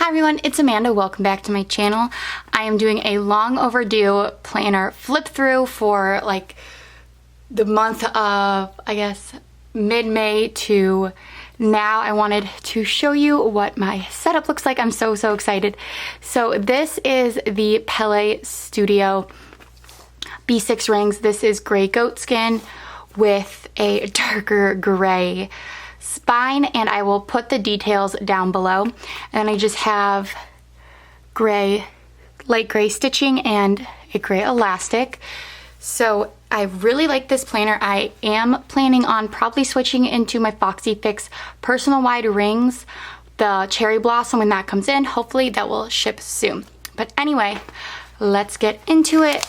Hi everyone, it's Amanda. Welcome back to my channel. I am doing a long overdue planner flip through for like the month of, I guess, mid-May to now. I wanted to show you what my setup looks like. I'm so excited. So this is the Pele Studio B6 rings. This is gray goat skin with a darker gray spine, and I will put the details down below. And then I just have gray, light gray stitching and a gray elastic. So I really like this planner. I am planning on probably switching into my Foxy Fix personal wide rings, the cherry blossom, when that comes in. Hopefully that will ship soon. But anyway, let's get into it.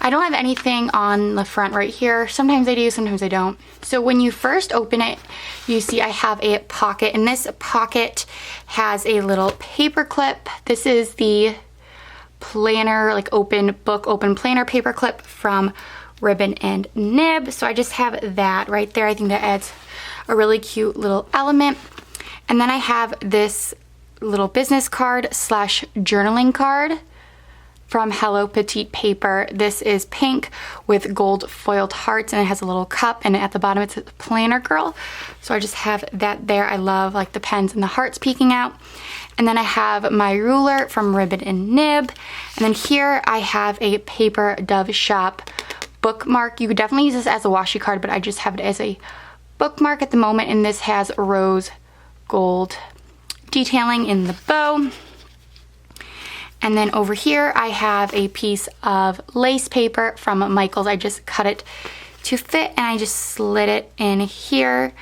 I don't have anything on the front right here. Sometimes I do, sometimes I don't. So when you first open it, you see I have a pocket, and this pocket has a little paper clip. This is the planner, like open planner paper clip from Ribbon and Nib. So I just have that right there. I think that adds a really cute little element. And then I have this little business card slash journaling card from Hello Petite Paper. This is pink with gold foiled hearts, and it has a little cup, and at the bottom it says Planner Girl. So I just have that there. I love like the pens and the hearts peeking out. And then I have my ruler from Ribbon and Nib. And then here I have a Paper Dove Shop bookmark. You could definitely use this as a washi card, but I just have it as a bookmark at the moment. And this has rose gold detailing in the bow. And then over here, I have a piece of lace paper from Michaels. I just cut it to fit, and I just slid it in here.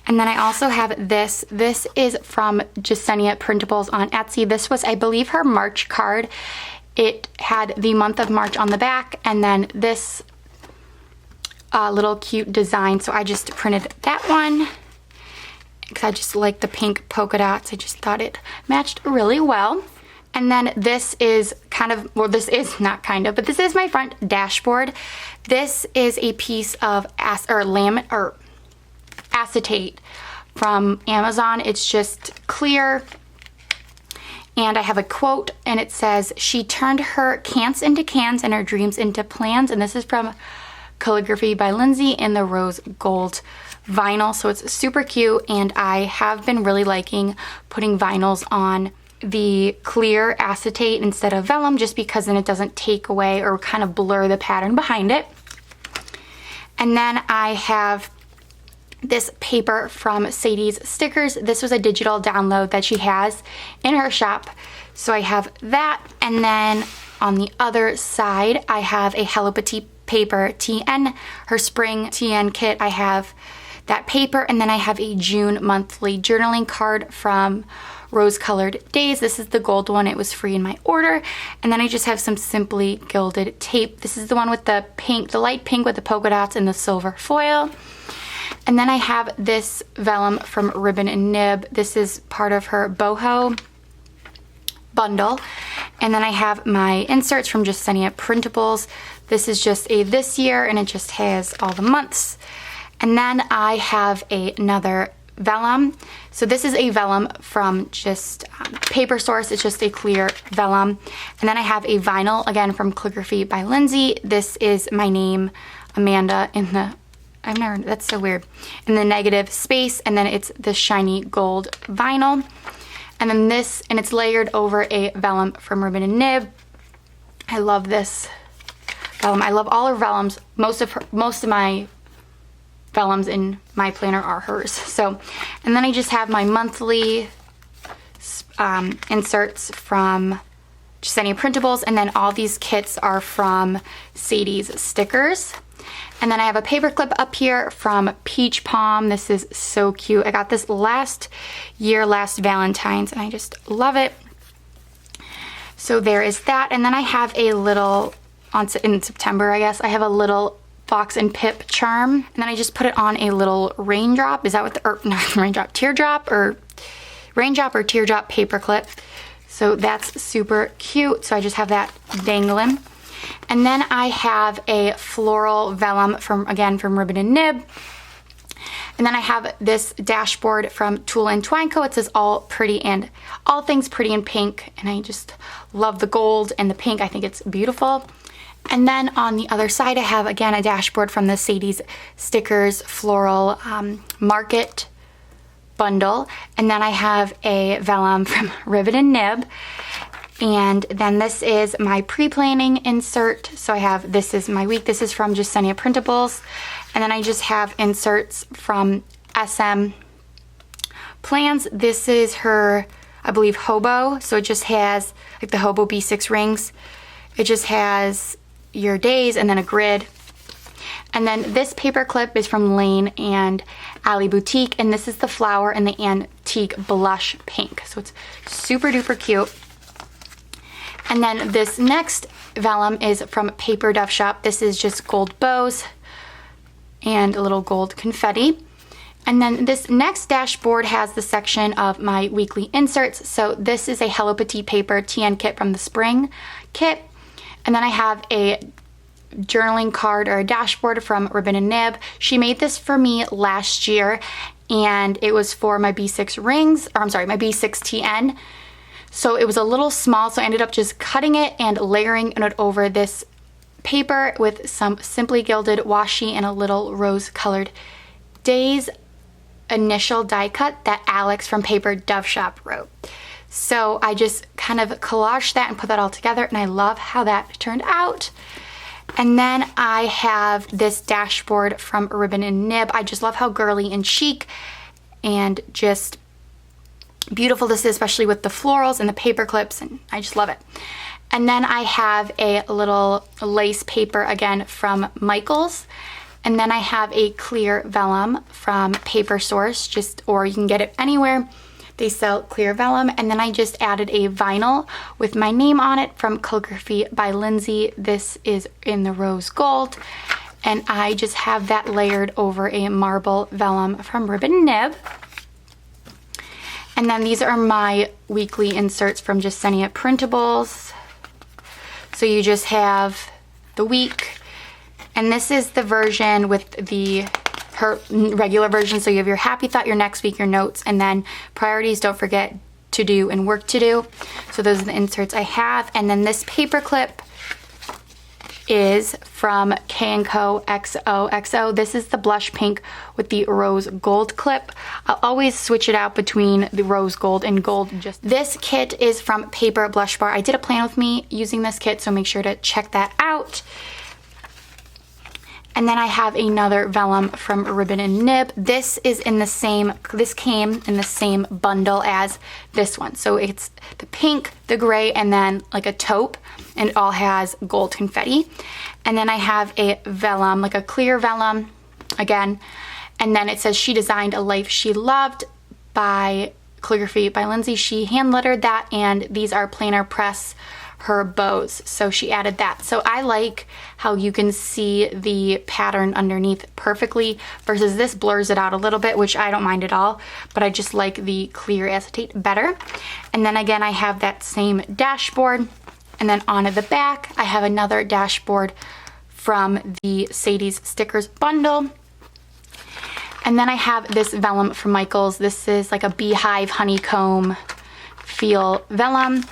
And then I also have this. This is from Jasenia Printables on Etsy. This was, I believe, her March card. It had the month of March on the back, and then this little cute design. So I just printed that one because I just like the pink polka dots. I just thought it matched really well. And then this is kind of, well, this is not kind of, but this is my front dashboard. This is a piece of acetate from Amazon. It's just clear. And I have a quote, and it says, "She turned her can'ts into cans and her dreams into plans." And this is from Calligraphy by Lindsay in the rose gold vinyl. So it's super cute, and I have been really liking putting vinyls on the clear acetate instead of vellum, just because then it doesn't take away or kind of blur the pattern behind it. And then I have this paper from Sadie's Stickers. This was a digital download that she has in her shop, so I have that. And then on the other side, I have a Hello Petite Paper TN, her spring TN kit. I have that paper, and then I have a June monthly journaling card from Rose Colored Days. This is the gold one. It was free in my order. And then I just have some Simply Gilded tape. This is the one with the pink, the light pink with the polka dots and the silver foil. And then I have this vellum from Ribbon and Nib. This is part of her boho bundle. And then I have my inserts from Jasenia Printables. This is just a this year, and it just has all the months. And then I have another vellum. So this is a vellum from just Paper Source. It's just a clear vellum. And then I have a vinyl, again from Calligraphy by Lindsay. This is my name, Amanda, in the, that's so weird, in the negative space. And then it's the shiny gold vinyl. And then this, and it's layered over a vellum from Ribbon and Nib. I love this vellum. I love all her vellums. Most of my vellums in my planner are hers. So, and then I just have my monthly inserts from Jasenia Printables, and then all these kits are from Sadie's Stickers. And then I have a paper clip up here from Peach Palm. This is so cute. I got this last year, last Valentine's, and I just love it. So there is that. And then I have a little, in September, I guess, I have a little Fox and Pip charm, and then I just put it on a little raindrop. Is that what the, or not raindrop, teardrop or teardrop paper clip. So that's super cute. So I just have that dangling. And then I have a floral vellum from, again, from Ribbon and Nib. And then I have this dashboard from Tool & Twine Co. It says all things pretty in pink, and I just love the gold and the pink. I think it's beautiful. And then on the other side I have again a dashboard from the Sadie's Stickers Floral Market bundle, and then I have a vellum from Ribbon and Nib, and then this is my pre-planning insert. So I have, this is my week, this is from Justenia Printables, and then I just have inserts from SM Plans. This is her, I believe, Hobo, so it just has like the Hobo B6 rings. It just has your days and then a grid. And then this paper clip is from Lane and Alley Boutique, and this is the flower and the antique blush pink. So it's super duper cute. And then this next vellum is from Paper Dove Shop. This is just gold bows and a little gold confetti. And then this next dashboard has the section of my weekly inserts. So this is a Hello Petite paper TN kit from the spring kit. And then I have a journaling card or a dashboard from Ribbon and Nib. She made this for me last year, and it was for my B6 rings, or I'm sorry, my B6 TN. So it was a little small, so I ended up just cutting it and layering it over this paper with some Simply Gilded washi and a little rose colored days initial die cut that Alex from Paper Dove Shop wrote. So I just kind of collaged that and put that all together, and I love how that turned out. And then I have this dashboard from Ribbon and Nib. I just love how girly and chic and just beautiful this is, especially with the florals and the paper clips, and I just love it. And then I have a little lace paper again from Michaels. And then I have a clear vellum from Paper Source, or you can get it anywhere. They sell clear vellum. And then I just added a vinyl with my name on it from Calligraphy by Lindsay. This is in the rose gold. And I just have that layered over a marble vellum from Ribbon Nib. And then these are my weekly inserts from Justenia Printables. So you just have the week. And this is the version with her regular version. So you have your happy thought, your next week, your notes, and then priorities, don't forget to do, and work to do. So those are the inserts I have. And then this paper clip is from K&Co XOXO. This is the blush pink with the rose gold clip. I'll always switch it out between the rose gold and gold. This kit is from Paper Blush Bar. I did a plan with me using this kit, so make sure to check that out. And then I have another vellum from Ribbon and Nib. This came in the same bundle as this one. So it's the pink, the gray, and then like a taupe, and it all has gold confetti. And then I have a vellum, like a clear vellum again. And then it says She Designed a Life She Loved by Calligraphy by Lindsay. She hand lettered that, and these are planar press her bows, so she added that. So I like how you can see the pattern underneath perfectly versus this blurs it out a little bit, which I don't mind at all, but I just like the clear acetate better. And then again I have that same dashboard, and then on the back I have another dashboard from the Sadie's Stickers bundle. And then I have this vellum from Michaels. This is like a beehive honeycomb feel vellum.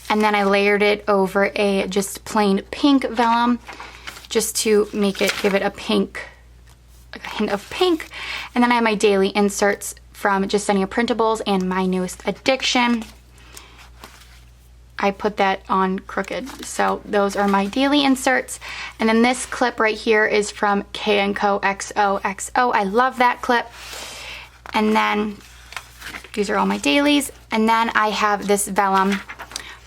And then I layered it over a just plain pink vellum just to give it a pink, like a hint of pink. And then I have my daily inserts from Justenia Printables and My Newest Addiction. I put that on crooked. So those are my daily inserts. And then this clip right here is from K&Co XOXO. I love that clip. And then these are all my dailies. And then I have this vellum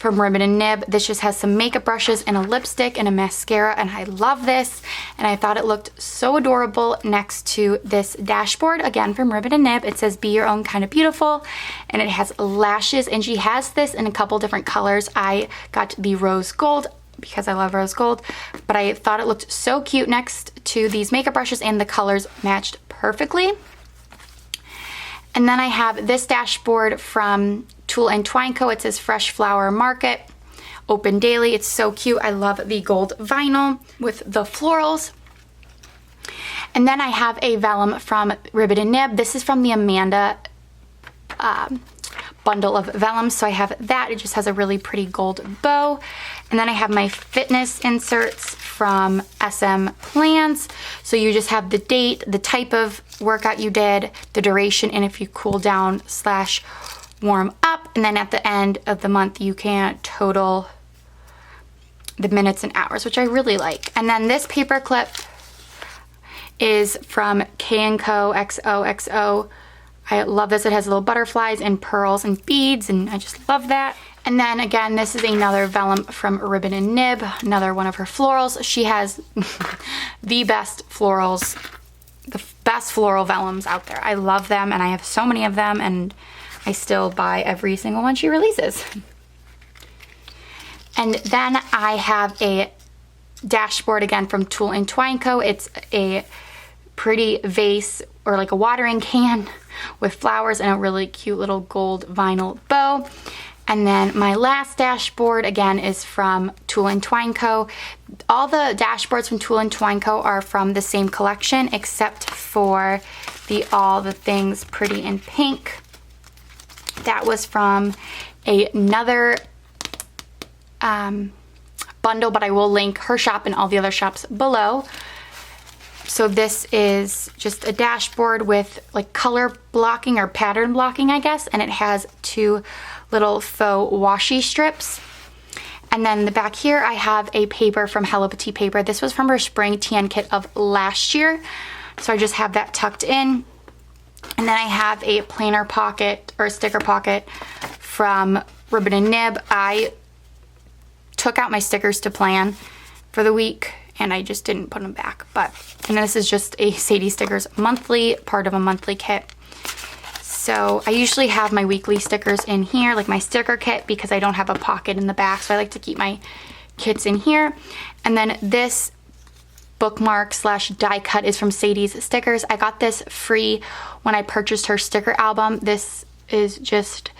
from Ribbon and Nib. This just has some makeup brushes and a lipstick and a mascara, and I love this, and I thought it looked so adorable next to this dashboard, again from Ribbon and Nib. It says Be Your Own Kind of Beautiful, and it has lashes, and she has this in a couple different colors. I got the rose gold because I love rose gold, but I thought it looked so cute next to these makeup brushes, and the colors matched perfectly. And then I have this dashboard from Tool & Twine Co. It says Fresh Flower Market, open daily. It's so cute. I love the gold vinyl with the florals. And then I have a vellum from Ribbon and Nib. This is from the Amanda bundle of vellum, so I have that. It just has a really pretty gold bow. And then I have my fitness inserts from SM Plans. So you just have the date, the type of workout you did, the duration, and if you cool down / warm up. And then at the end of the month, you can total the minutes and hours, which I really like. And then this paper clip is from K&Co XOXO. I love this. It has little butterflies and pearls and beads, and I just love that. And then again, this is another vellum from Ribbon and Nib, another one of her florals. She has the best florals, the best floral vellums out there. I love them, and I have so many of them, and I still buy every single one she releases. And then I have a dashboard again from Tool and Twine Co. It's a pretty vase or like a watering can with flowers and a really cute little gold vinyl bow. And then my last dashboard again is from Tool and Twine Co. All the dashboards from Tool and Twine Co. are from the same collection except for the All the Things Pretty in Pink. That was from another bundle, but I will link her shop and all the other shops below. So this is just a dashboard with like color blocking or pattern blocking, I guess, and it has 2 little faux washi strips. And then the back here I have a paper from Hello Petite Paper. This was from her spring tan kit of last year, so I just have that tucked in. And then I have a planner pocket or a sticker pocket from Ribbon and Nib. I took out my stickers to plan for the week and I just didn't put them back. And this is just a Sadie Stickers monthly, part of a monthly kit. So I usually have my weekly stickers in here, like my sticker kit, because I don't have a pocket in the back, so I like to keep my kits in here. And then this bookmark / die cut is from Sadie's Stickers. I got this free when I purchased her sticker album. This is just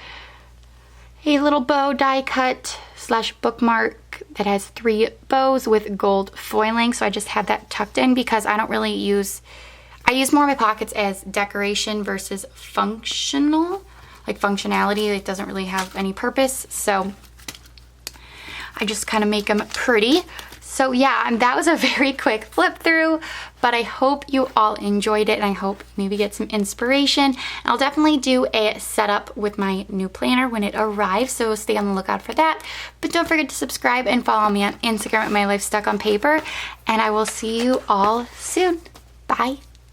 a little bow die cut / bookmark that has 3 bows with gold foiling. So I just have that tucked in because I don't really use, I use more of my pockets as decoration versus functional, like functionality. It doesn't really have any purpose. So I just kind of make them pretty. So yeah, and that was a very quick flip through, but I hope you all enjoyed it and I hope maybe get some inspiration. I'll definitely do a setup with my new planner when it arrives, so stay on the lookout for that. But don't forget to subscribe and follow me on Instagram at My Life Stuck on Paper, and I will see you all soon. Bye.